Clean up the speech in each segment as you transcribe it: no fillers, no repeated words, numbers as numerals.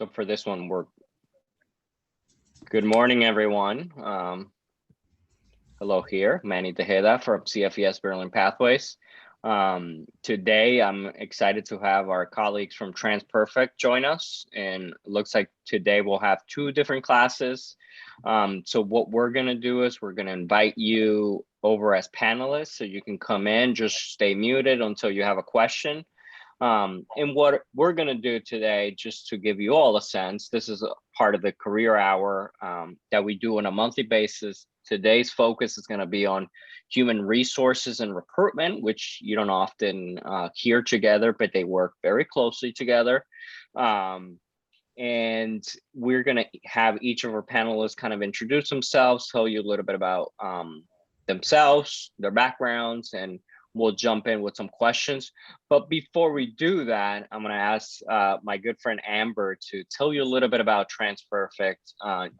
So for this one, good morning, everyone. Hello here, Manny Tejeda from CFES Brilliant Pathways. Today, I'm excited to have our colleagues from TransPerfect join us, and it looks like today we'll have two different classes. So what we're gonna do is we're gonna invite you over as panelists, so you can come in, just stay muted until you have a question. And what we're going to do today, just to give you all a sense, this is a part of the career hour that we do on a monthly basis. Today's focus is going to be on human resources and recruitment, which you don't often hear together, but they work very closely together. And we're going to have each of our panelists kind of introduce themselves, tell you a little bit about themselves, their backgrounds, and we'll jump in with some questions. But before we do that, I'm going to ask my good friend Amber to tell you a little bit about TransPerfect,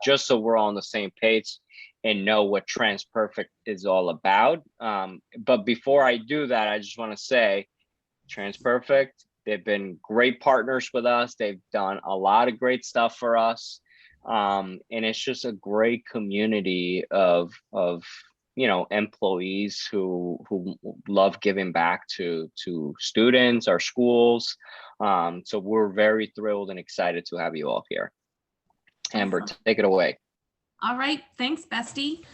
just so we're all on the same page and know what TransPerfect is all about. But before I do that, I just want to say TransPerfect, they've been great partners with us. They've done a lot of great stuff for us. And it's just a great community of employees who love giving back to students, our schools. So we're very thrilled and excited to have you all here. Amber, take it away. All right, thanks, bestie.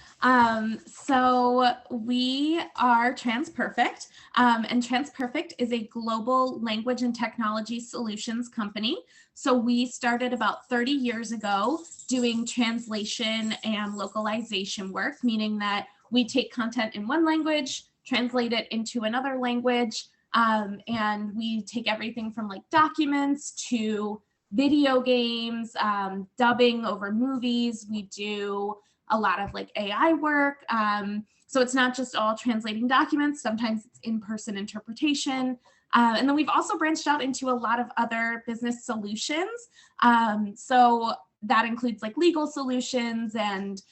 So we are TransPerfect, and TransPerfect is a global language and technology solutions company. So we started about 30 years ago doing translation and localization work, meaning that we take content in one language, translate it into another language, and we take everything from like documents to video games, dubbing over movies. We do a lot of like AI work. So it's not just all translating documents. Sometimes it's in-person interpretation. And then we've also branched out into a lot of other business solutions. So that includes like legal solutions and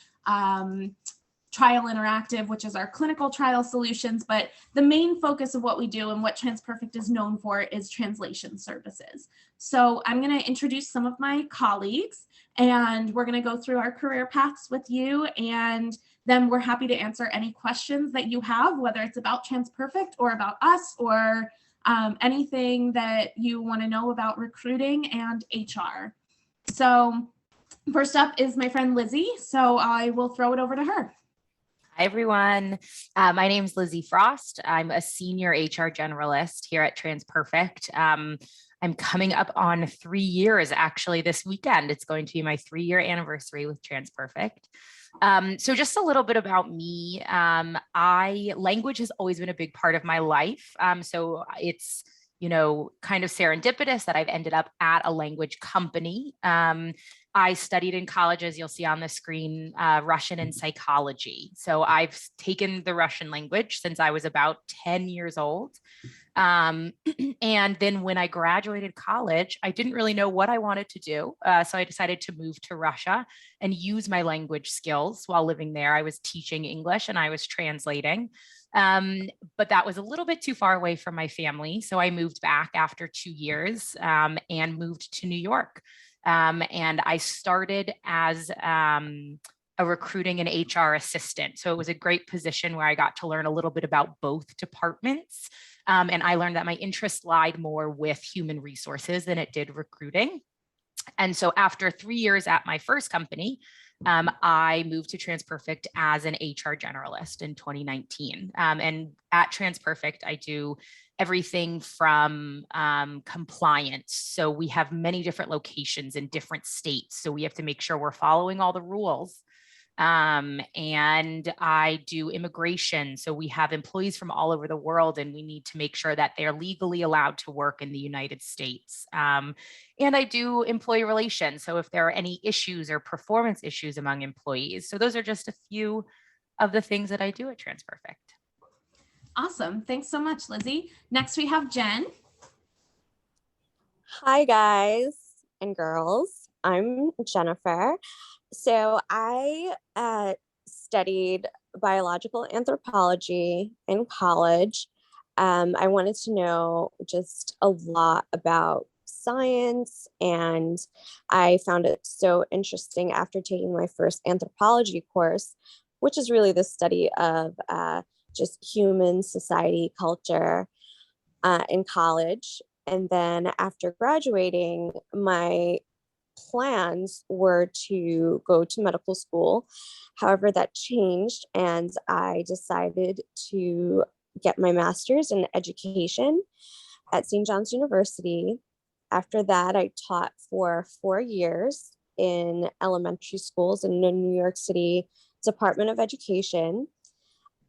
Trial Interactive, which is our clinical trial solutions, but the main focus of what we do and what TransPerfect is known for is translation services. So I'm going to introduce some of my colleagues, and we're going to go through our career paths with you, and then we're happy to answer any questions that you have, whether it's about TransPerfect or about us or anything that you want to know about recruiting and HR. So first up is my friend Lizzy, so I will throw it over to her. Hi, everyone. My name is Lizzy Frost. I'm a senior HR generalist here at TransPerfect. I'm coming up on 3 years, actually, this weekend. It's going to be my 3-year anniversary with TransPerfect. So just a little bit about me. Language has always been a big part of my life. So it's kind of serendipitous that I've ended up at a language company. I studied in college, as you'll see on the screen, Russian and psychology. So I've taken the Russian language since I was about 10 years old. And then when I graduated college, I didn't really know what I wanted to do. So I decided to move to Russia and use my language skills while living there. I was teaching English and I was translating. But that was a little bit too far away from my family. So I moved back after 2 years and moved to New York. And I started as a recruiting and HR assistant. So it was a great position where I got to learn a little bit about both departments. And I learned that my interest lied more with human resources than it did recruiting. And so after 3 years at my first company, I moved to TransPerfect as an HR generalist in 2019. And at TransPerfect, I do everything from compliance. So we have many different locations in different states. So we have to make sure we're following all the rules. And I do immigration. So we have employees from all over the world, and we need to make sure that they're legally allowed to work in the United States. And I do employee relations. So if there are any issues or performance issues among employees. So those are just a few of the things that I do at TransPerfect. Awesome. Thanks so much, Lizzy. Next, we have Jen. Hi, guys and girls. I'm Jennifer. So I studied biological anthropology in college. I wanted to know just a lot about science, and I found it so interesting after taking my first anthropology course, which is really the study of just human society, culture in college. And then after graduating, my plans were to go to medical school. However, that changed, and I decided to get my master's in education at St. John's University. After that, I taught for 4 years in elementary schools in the New York City Department of Education.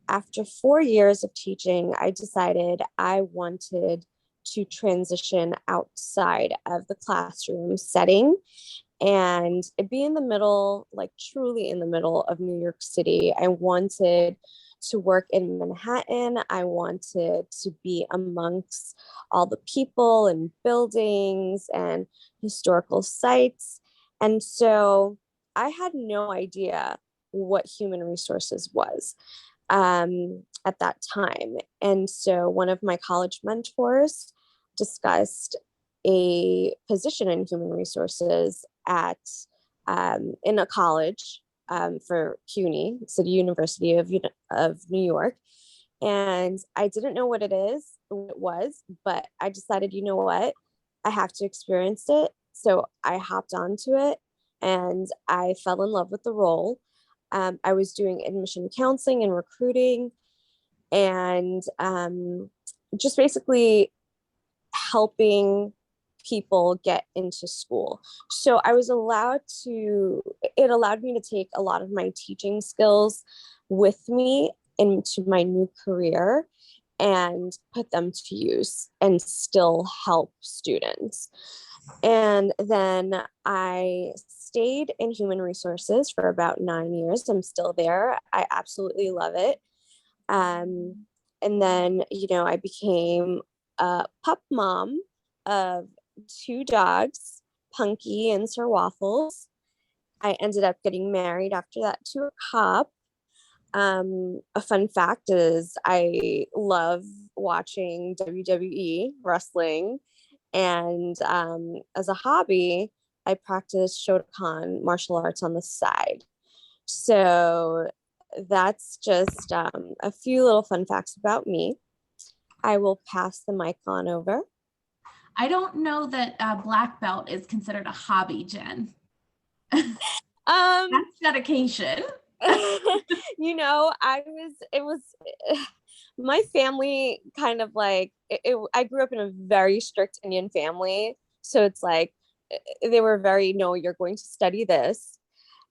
After 4 years of teaching, I decided I wanted to transition outside of the classroom setting and be in the middle, like truly in the middle of New York City. I wanted to work in Manhattan. I wanted to be amongst all the people and buildings and historical sites. And so I had no idea what human resources was at that time. And so one of my college mentors discussed a position in human resources at in a college for CUNY, City University of New York. And I didn't know what it was, but I decided, you know what, I have to experience it. So I hopped onto it and I fell in love with the role. I was doing admission counseling and recruiting, and just basically helping people get into school. So I was it allowed me to take a lot of my teaching skills with me into my new career and put them to use and still help students. And then I stayed in human resources for about 9 years. I'm still there. I absolutely love it. And then, I became a pup mom of 2 dogs, Punky and Sir Waffles. I ended up getting married after that to a cop. A fun fact is I love watching WWE wrestling. And as a hobby, I practice Shotokan martial arts on the side. So that's just a few little fun facts about me. I will pass the mic on over. I don't know that black belt is considered a hobby, Jen. That's dedication. My family kind of like, I grew up in a very strict Indian family. So it's like, they were very, no, you're going to study this.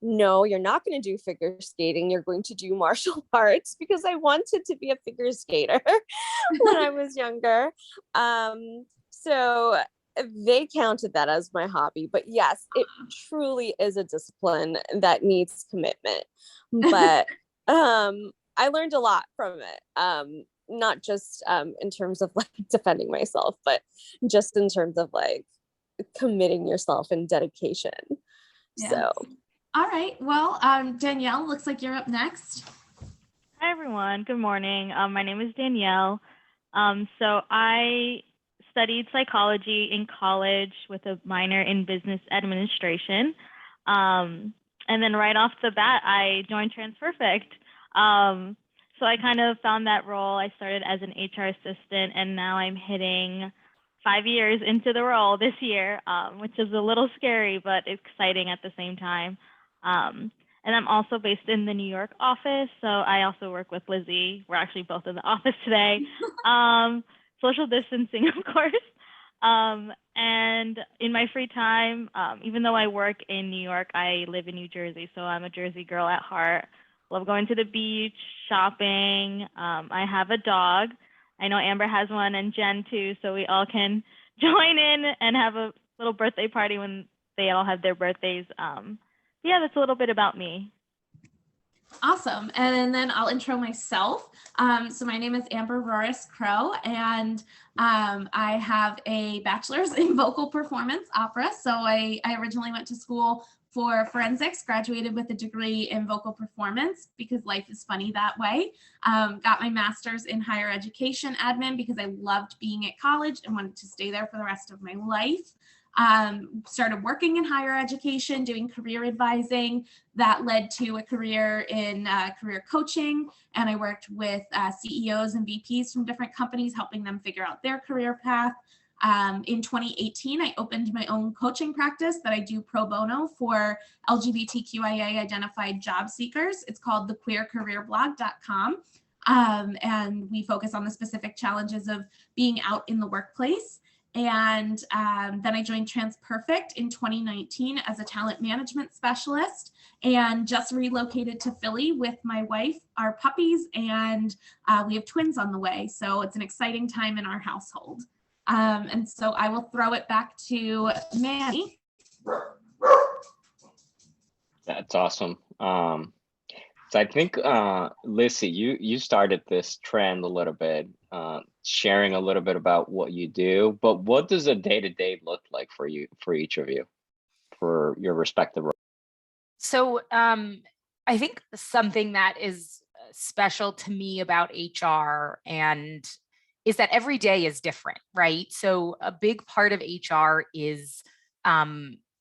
No, you're not going to do figure skating. You're going to do martial arts, because I wanted to be a figure skater when I was younger. So they counted that as my hobby. But yes, it truly is a discipline that needs commitment. But I learned a lot from it. Not just in terms of like defending myself, but just in terms of like committing yourself and dedication. Yeah. So. All right. Well, Danielle, looks like you're up next. Hi, everyone. Good morning. My name is Danielle. So I studied psychology in college with a minor in business administration. And then right off the bat, I joined TransPerfect. So I kind of found that role. I started as an HR assistant, and now I'm hitting 5 years into the role this year, which is a little scary, but exciting at the same time. And I'm also based in the New York office, so I also work with Lizzy. We're actually both in the office today. Social distancing, of course. And in my free time, even though I work in New York, I live in New Jersey, so I'm a Jersey girl at heart. Love going to the beach, shopping. I have a dog. I know Amber has one, and Jen too, so we all can join in and have a little birthday party when they all have their birthdays. Yeah, that's a little bit about me. Awesome. And then I'll intro myself. So my name is Amber Roris Crow, and I have a bachelor's in vocal performance opera. So I originally went to school for forensics, graduated with a degree in vocal performance because life is funny that way. Got my master's in higher education admin because I loved being at college and wanted to stay there for the rest of my life. Started working in higher education, doing career advising. That led to a career in career coaching. And I worked with CEOs and VPs from different companies, helping them figure out their career path. In 2018, I opened my own coaching practice that I do pro bono for LGBTQIA identified job seekers. It's called thequeercareerblog.com. And we focus on the specific challenges of being out in the workplace. And then I joined TransPerfect in 2019 as a talent management specialist, and just relocated to Philly with my wife, our puppies, and we have twins on the way. So it's an exciting time in our household. And so I will throw it back to Manny. That's awesome. So I think, Lizzy, you started this trend a little bit, sharing a little bit about what you do, but what does a day-to-day look like for you, for each of you, for your respective roles? So I think something that is special to me about HR and is that every day is different, right? So a big part of HR is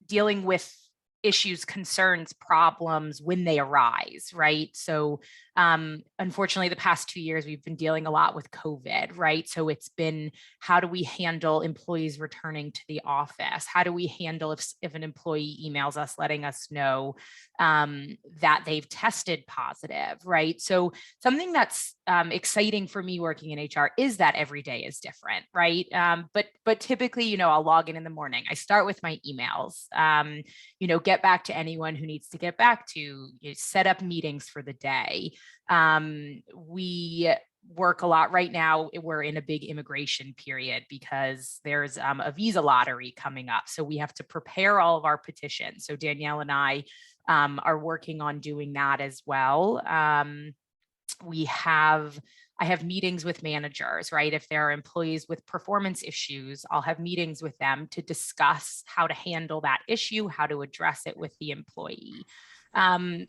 dealing with issues, concerns, problems when they arise, right? So unfortunately, the past 2 years, we've been dealing a lot with COVID, right? So it's been, how do we handle employees returning to the office? How do we handle if an employee emails us letting us know that they've tested positive, right? So something that's exciting for me working in HR is that every day is different, right? But typically, you know, I'll log in the morning. I start with my emails, you know, get back to anyone who needs to get back to, you know, set up meetings for the day. We work a lot right now. We're in a big immigration period because there's a visa lottery coming up. So we have to prepare all of our petitions. So Danielle and I are working on doing that as well. I have meetings with managers, right? If there are employees with performance issues, I'll have meetings with them to discuss how to handle that issue, how to address it with the employee.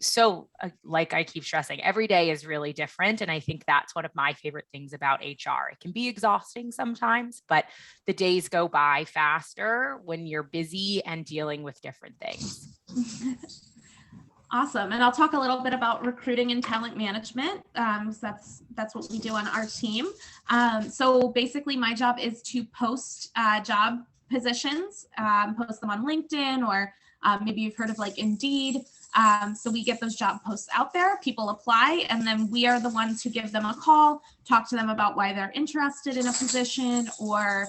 So like I keep stressing, every day is really different. And I think that's one of my favorite things about HR. It can be exhausting sometimes, but the days go by faster when you're busy and dealing with different things. Awesome. And I'll talk a little bit about recruiting and talent management. So that's what we do on our team. So basically my job is to post job positions, post them on LinkedIn, or maybe you've heard of like Indeed. So we get those job posts out there, people apply, and then we are the ones who give them a call, talk to them about why they're interested in a position, or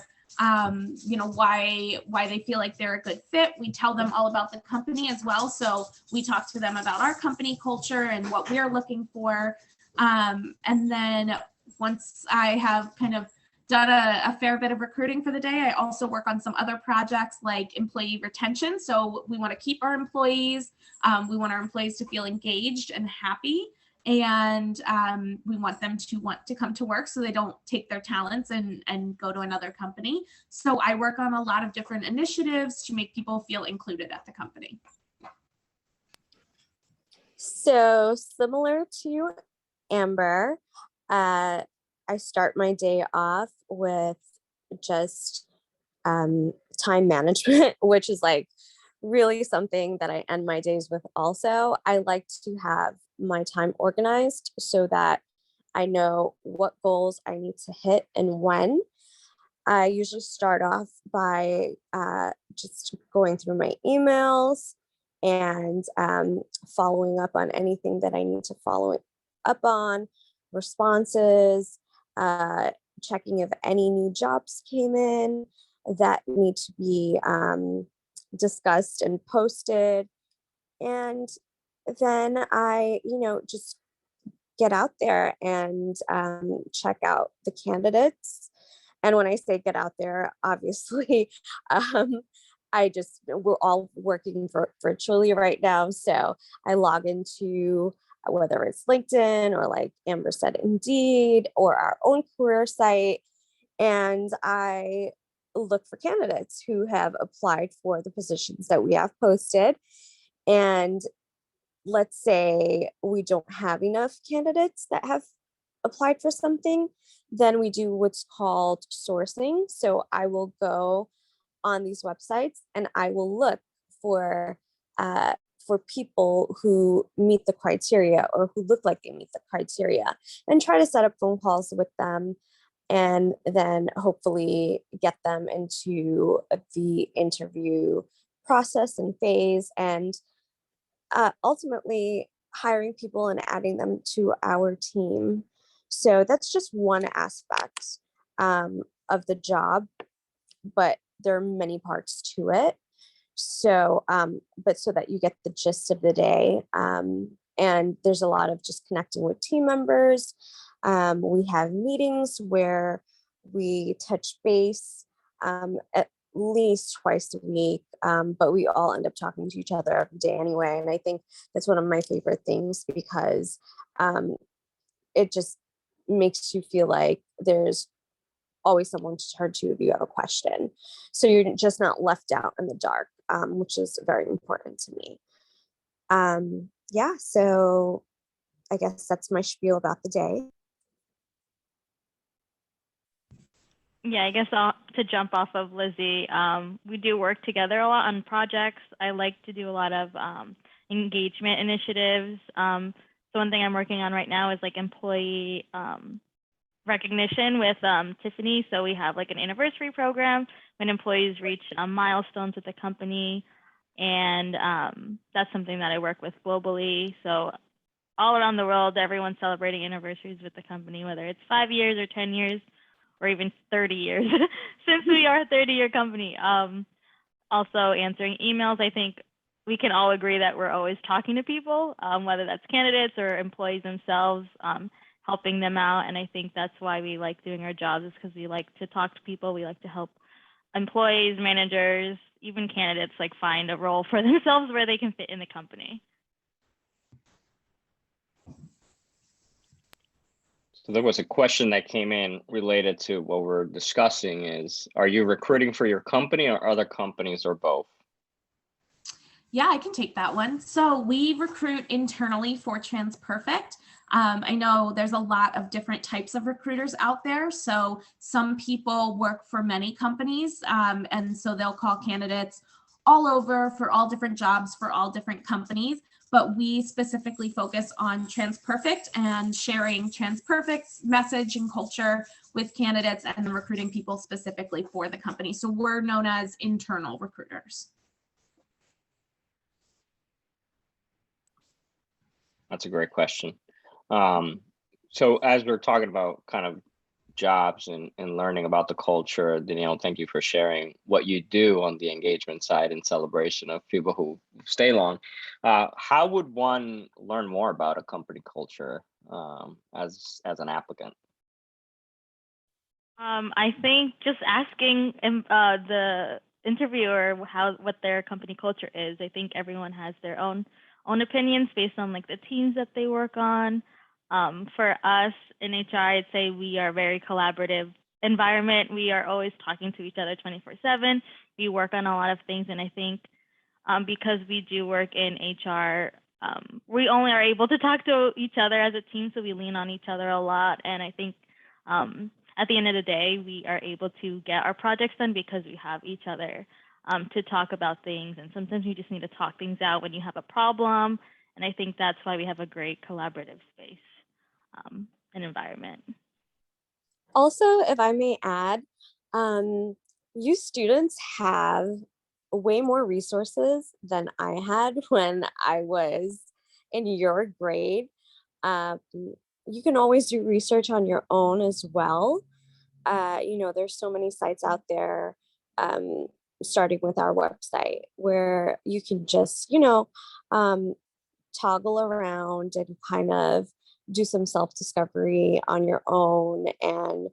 you know, why they feel like they're a good fit. We tell them all about the company as well. So we talk to them about our company culture and what we're looking for. And then once I have kind of done a fair bit of recruiting for the day, I also work on some other projects like employee retention. So we want to keep our employees. We want our employees to feel engaged and happy. And we want them to want to come to work so they don't take their talents and go to another company. So I work on a lot of different initiatives to make people feel included at the company. So similar to Amber, I start my day off with just time management, which is like really something that I end my days with also. I like to have my time organized so that I know what goals I need to hit and when. I usually start off by just going through my emails and following up on anything that I need to follow up on, responses, checking if any new jobs came in that need to be discussed and posted. And then I, you know, just get out there and check out the candidates. And when I say get out there, obviously, we're all working virtually right now. So I log into whether it's LinkedIn or, like Amber said, Indeed, or our own career site. And I look for candidates who have applied for the positions that we have posted. And let's say we don't have enough candidates that have applied for something, then we do what's called sourcing. So I will go on these websites and I will look for people who meet the criteria or who look like they meet the criteria and try to set up phone calls with them and then hopefully get them into the interview process and phase and ultimately hiring people and adding them to our team. So that's just one aspect of the job, but there are many parts to it. So, but so that you get the gist of the day. And there's a lot of just connecting with team members. We have meetings where we touch base at least twice a week, but we all end up talking to each other every day anyway. And I think that's one of my favorite things because it just makes you feel like there's always someone to turn to if you have a question. So you're just not left out in the dark, which is very important to me. Yeah, so I guess that's my spiel about the day. Yeah, I guess to jump off of Lizzy, we do work together a lot on projects. I like to do a lot of engagement initiatives. So one thing I'm working on right now is like employee recognition with Tiffany. So we have like an anniversary program when employees reach milestones with the company. And that's something that I work with globally. So all around the world, everyone's celebrating anniversaries with the company, whether it's 5 years or 10 years or even 30 years since we are a 30-year company. Also answering emails. I think we can all agree that we're always talking to people, whether that's candidates or employees themselves, helping them out. And I think that's why we like doing our jobs, is because we like to talk to people. We like to help employees, managers, even candidates like find a role for themselves where they can fit in the company. So there was a question that came in related to what we're discussing is, are you recruiting for your company or other companies or both? Yeah, I can take that one. So we recruit internally for TransPerfect. I know there's a lot of different types of recruiters out there. So some people work for many companies, and so they'll call candidates all over for all different jobs for all different companies. But we specifically focus on TransPerfect and sharing TransPerfect's message and culture with candidates and recruiting people specifically for the company. So we're known as internal recruiters. That's a great question. So as we're talking about kind of jobs and learning about the culture, Danielle, thank you for sharing what you do on the engagement side and celebration of people who stay long. How would one learn more about a company culture as an applicant? I think just asking the interviewer what their company culture is. I think everyone has their own opinions based on like the teams that they work on. For us in HR, I'd say we are a very collaborative environment. We are always talking to each other 24/7. We work on a lot of things, and I think because we do work in HR, we only are able to talk to each other as a team, so we lean on each other a lot. And I think at the end of the day, we are able to get our projects done because we have each other to talk about things. And sometimes you just need to talk things out when you have a problem. And I think that's why we have a great collaborative space and environment. Also, if I may add, you students have way more resources than I had when I was in your grade. You can always do research on your own as well. You know, there's so many sites out there, starting with our website, where you can just, you know, toggle around and kind of do some self-discovery on your own and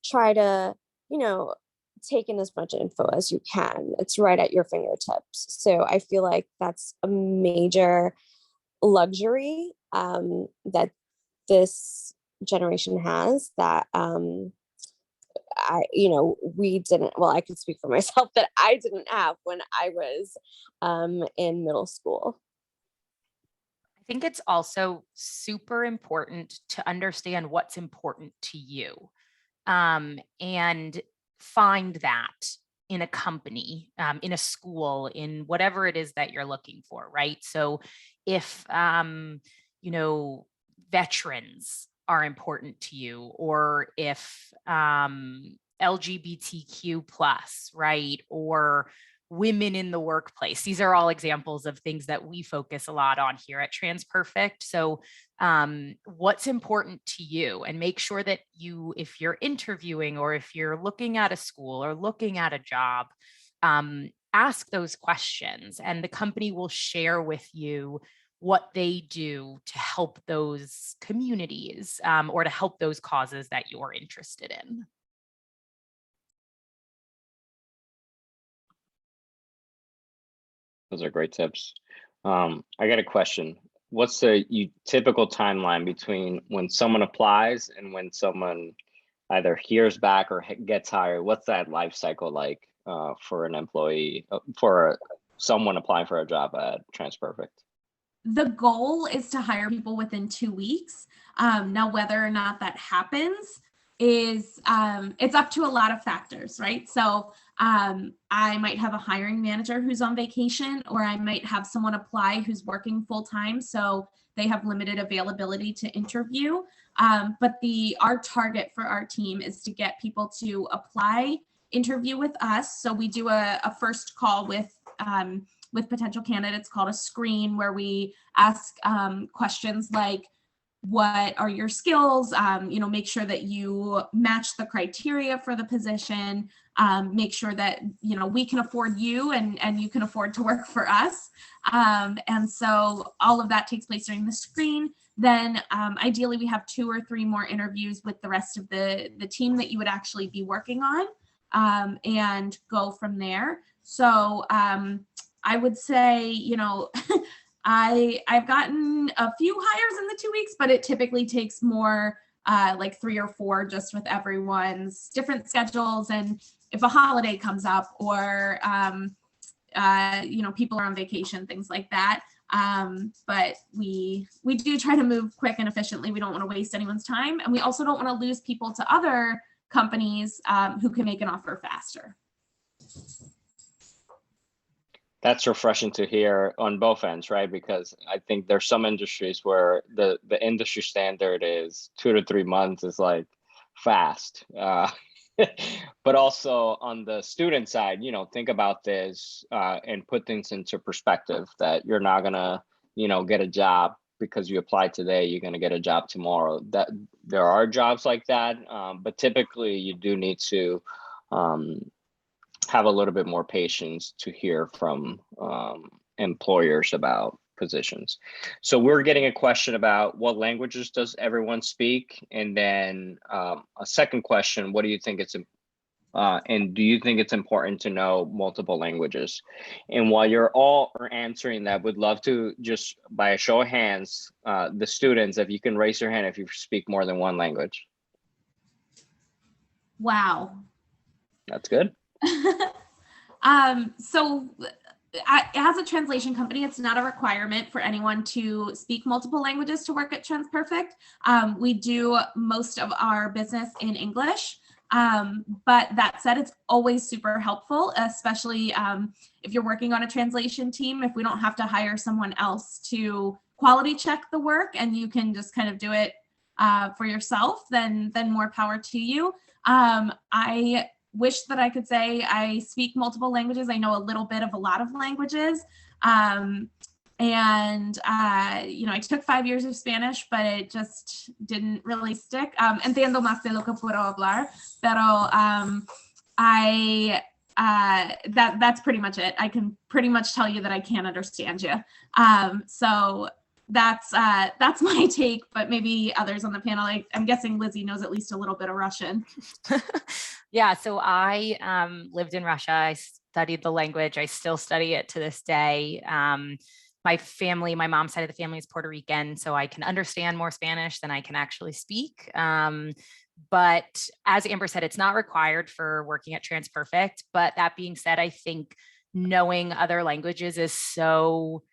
try to, you know, take in as much info as you can. It's right at your fingertips. So I feel like that's a major luxury that this generation has that we didn't, well, I can speak for myself that I didn't have when I was in middle school. I think it's also super important to understand what's important to you, and find that in a company, in a school, in whatever it is that you're looking for, right? So if, you know, veterans are important to you, or if LGBTQ plus, right? Or women in the workplace. These are all examples of things that we focus a lot on here at TransPerfect. So what's important to you, and make sure that you, if you're interviewing or if you're looking at a school or looking at a job, ask those questions, and the company will share with you what they do to help those communities or to help those causes that you're interested in. Those are great tips. I got a question. What's the typical timeline between when someone applies and when someone either hears back or gets hired? What's that life cycle like for an employee, for someone applying for a job at TransPerfect? The goal is to hire people within 2 weeks. Now, whether or not that happens is it's up to a lot of factors, right? So I might have a hiring manager who's on vacation, or I might have someone apply who's working full time, so they have limited availability to interview. But our target for our team is to get people to apply, interview with us. So we do a first call with potential candidates called a screen, where we ask questions like, what are your skills? Make sure that you match the criteria for the position. Make sure that, we can afford you and you can afford to work for us. And so all of that takes place during the screen. Then ideally we have 2 or 3 more interviews with the rest of the team that you would actually be working on, and go from there. So I would say, I've gotten a few hires in the 2 weeks, but it typically takes more, like 3 or 4, just with everyone's different schedules, and if a holiday comes up, or people are on vacation, things like that. But we do try to move quick and efficiently. We don't want to waste anyone's time, and we also don't want to lose people to other companies who can make an offer faster. That's refreshing to hear on both ends, right? Because I think there's some industries where the industry standard is 2 to 3 months is like fast. But also on the student side, think about this and put things into perspective, that you're not gonna, get a job because you applied today, you're gonna get a job tomorrow. That there are jobs like that, but typically you do need to have a little bit more patience to hear from employers about positions. So we're getting a question about what languages does everyone speak? And then a second question, what do you think and do you think it's important to know multiple languages? And while you're all answering that, would love to just, by a show of hands, the students, if you can raise your hand if you speak more than one language. Wow. That's good. So as a translation company, it's not a requirement for anyone to speak multiple languages to work at TransPerfect. We do most of our business in English. But that said, it's always super helpful, especially if you're working on a translation team. If we don't have to hire someone else to quality check the work, and you can just kind of do it for yourself, then more power to you. I wish that I could say I speak multiple languages. I know a little bit of a lot of languages. I took 5 years of Spanish, but it just didn't really stick. Entiendo más de lo que puedo hablar, pero that's pretty much it. I can pretty much tell you that I can't understand you. So that's my take, but maybe others on the panel, I'm guessing Lizzy knows at least a little bit of Russian. Yeah, so I lived in Russia. I studied the language. I still study it to this day. My mom's side of the family is Puerto Rican, so I can understand more Spanish than I can actually speak. But as Amber said, it's not required for working at TransPerfect. But that being said, I think knowing other languages is so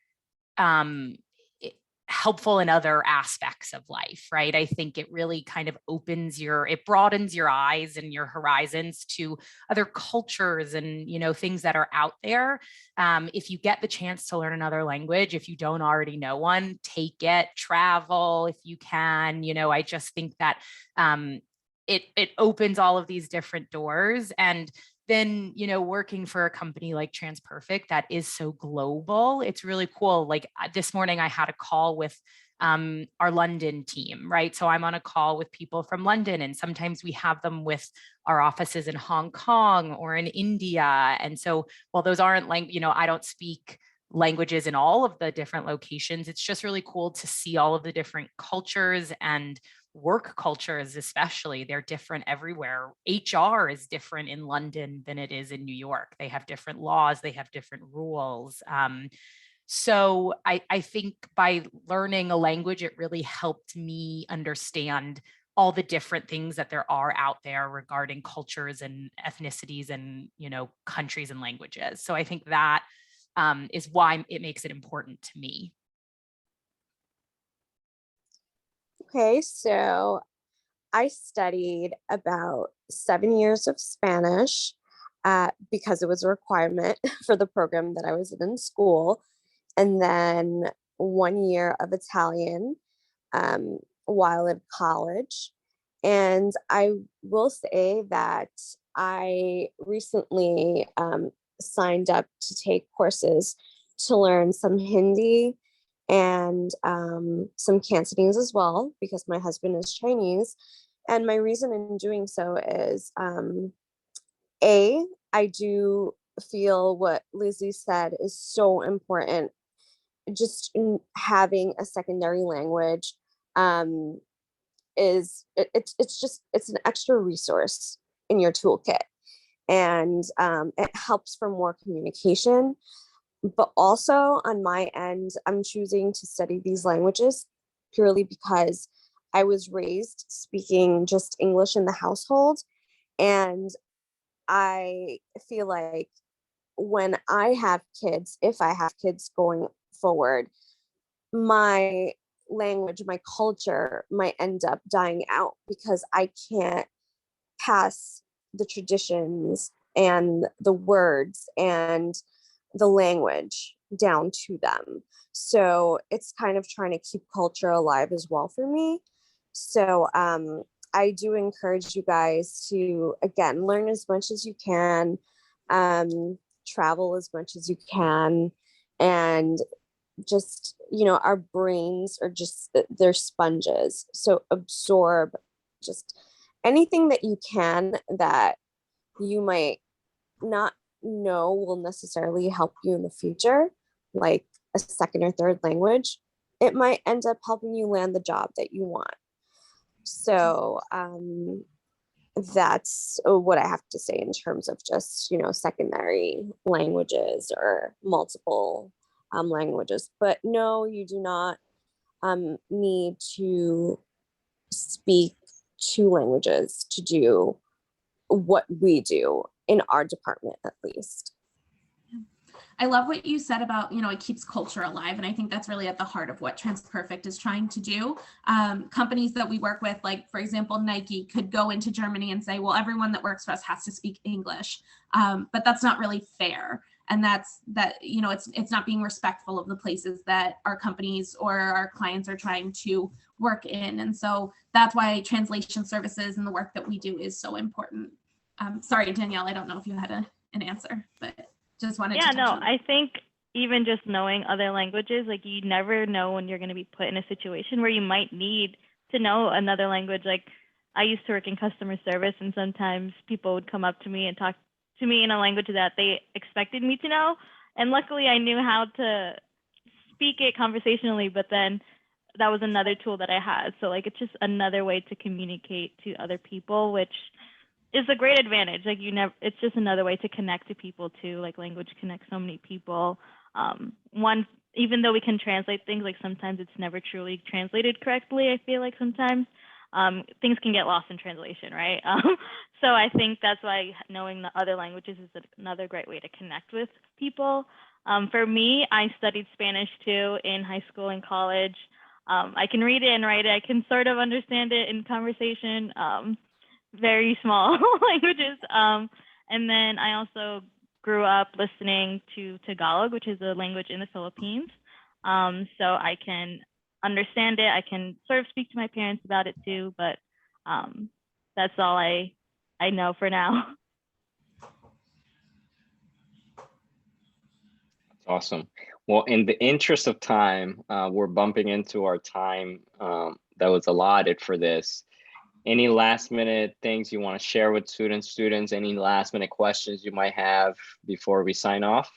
helpful in other aspects of life, right? I think it really kind of it broadens your eyes and your horizons to other cultures and, things that are out there. If you get the chance to learn another language, if you don't already know one, take it, travel if you can. I just think that it opens all of these different doors. And then, working for a company like TransPerfect that is so global, it's really cool. Like this morning, I had a call with our London team, right? So I'm on a call with people from London, and sometimes we have them with our offices in Hong Kong or in India. And so while those aren't I don't speak languages in all of the different locations, it's just really cool to see all of the different cultures and work cultures, especially. They're different everywhere. HR is different in London than it is in New York. They have different laws, they have different rules. So I think by learning a language, it really helped me understand all the different things that there are out there regarding cultures and ethnicities and, countries and languages. So I think that is why it makes it important to me. Okay, so I studied about 7 years of Spanish because it was a requirement for the program that I was in school, and then 1 year of Italian while in college. And I will say that I recently signed up to take courses to learn some Hindi and some Cantonese as well, because my husband is Chinese. And my reason in doing so is I do feel what Lizzy said is so important. Just having a secondary language it's an extra resource in your toolkit, and it helps for more communication. But also on my end, I'm choosing to study these languages purely because I was raised speaking just English in the household. And I feel like when I have kids, if I have kids going forward, my language, my culture might end up dying out because I can't pass the traditions and the words and the language down to them. So it's kind of trying to keep culture alive as well for me. So I do encourage you guys to, again, learn as much as you can, travel as much as you can, and just, our brains are just, they're sponges. So absorb just anything that you can that you might not know will necessarily help you in the future, like a second or third language. It might end up helping you land the job that you want. So that's what I have to say in terms of just, secondary languages or multiple languages. But no, you do not need to speak 2 languages to do what we do in our department, at least. I love what you said about, it keeps culture alive. And I think that's really at the heart of what TransPerfect is trying to do. Companies that we work with, like, for example, Nike, could go into Germany and say, well, everyone that works for us has to speak English. But that's not really fair. And it's not being respectful of the places that our companies or our clients are trying to work in. And so that's why translation services and the work that we do is so important. Sorry, Danielle, I don't know if you had an answer, but just wanted to touch on I think even just knowing other languages, like, you never know when you're going to be put in a situation where you might need to know another language. Like, I used to work in customer service, and sometimes people would come up to me and talk to me in a language that they expected me to know. And luckily I knew how to speak it conversationally, but then that was another tool that I had. So, like, it's just another way to communicate to other people, which is a great advantage. Like, it's just another way to connect to people too. Like, language connects so many people. Even though we can translate things, like, sometimes it's never truly translated correctly. I feel like sometimes things can get lost in translation, right? So I think that's why knowing the other languages is another great way to connect with people. For me, I studied Spanish too in high school and college. I can read it and write it. I can sort of understand it in conversation, very small languages. And then I also grew up listening to Tagalog, which is a language in the Philippines. So I can understand it. I can sort of speak to my parents about it too, but that's all I know for now. That's awesome. Well, in the interest of time, we're bumping into our time that was allotted for this. Any last minute things you want to share with students, any last minute questions you might have before we sign off?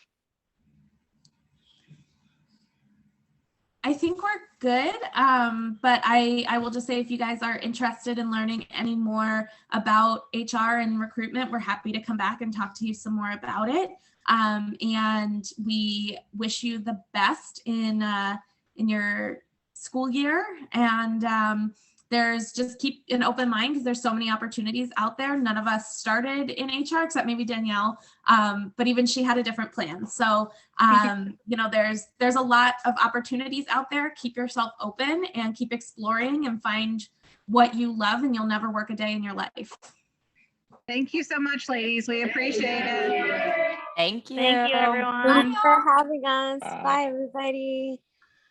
I think we're good, but I will just say, if you guys are interested in learning any more about HR and recruitment, we're happy to come back and talk to you some more about it. And we wish you the best in your school year, and there's just keep an open mind, because there's so many opportunities out there. None of us started in HR except maybe Danielle, but even she had a different plan. So you know, there's a lot of opportunities out there. Keep yourself open and keep exploring and find what you love, and you'll never work a day in your life. Thank you so much, ladies. We appreciate it. Thank you. Thank you, everyone. Thanks for having us. Bye. Bye, everybody.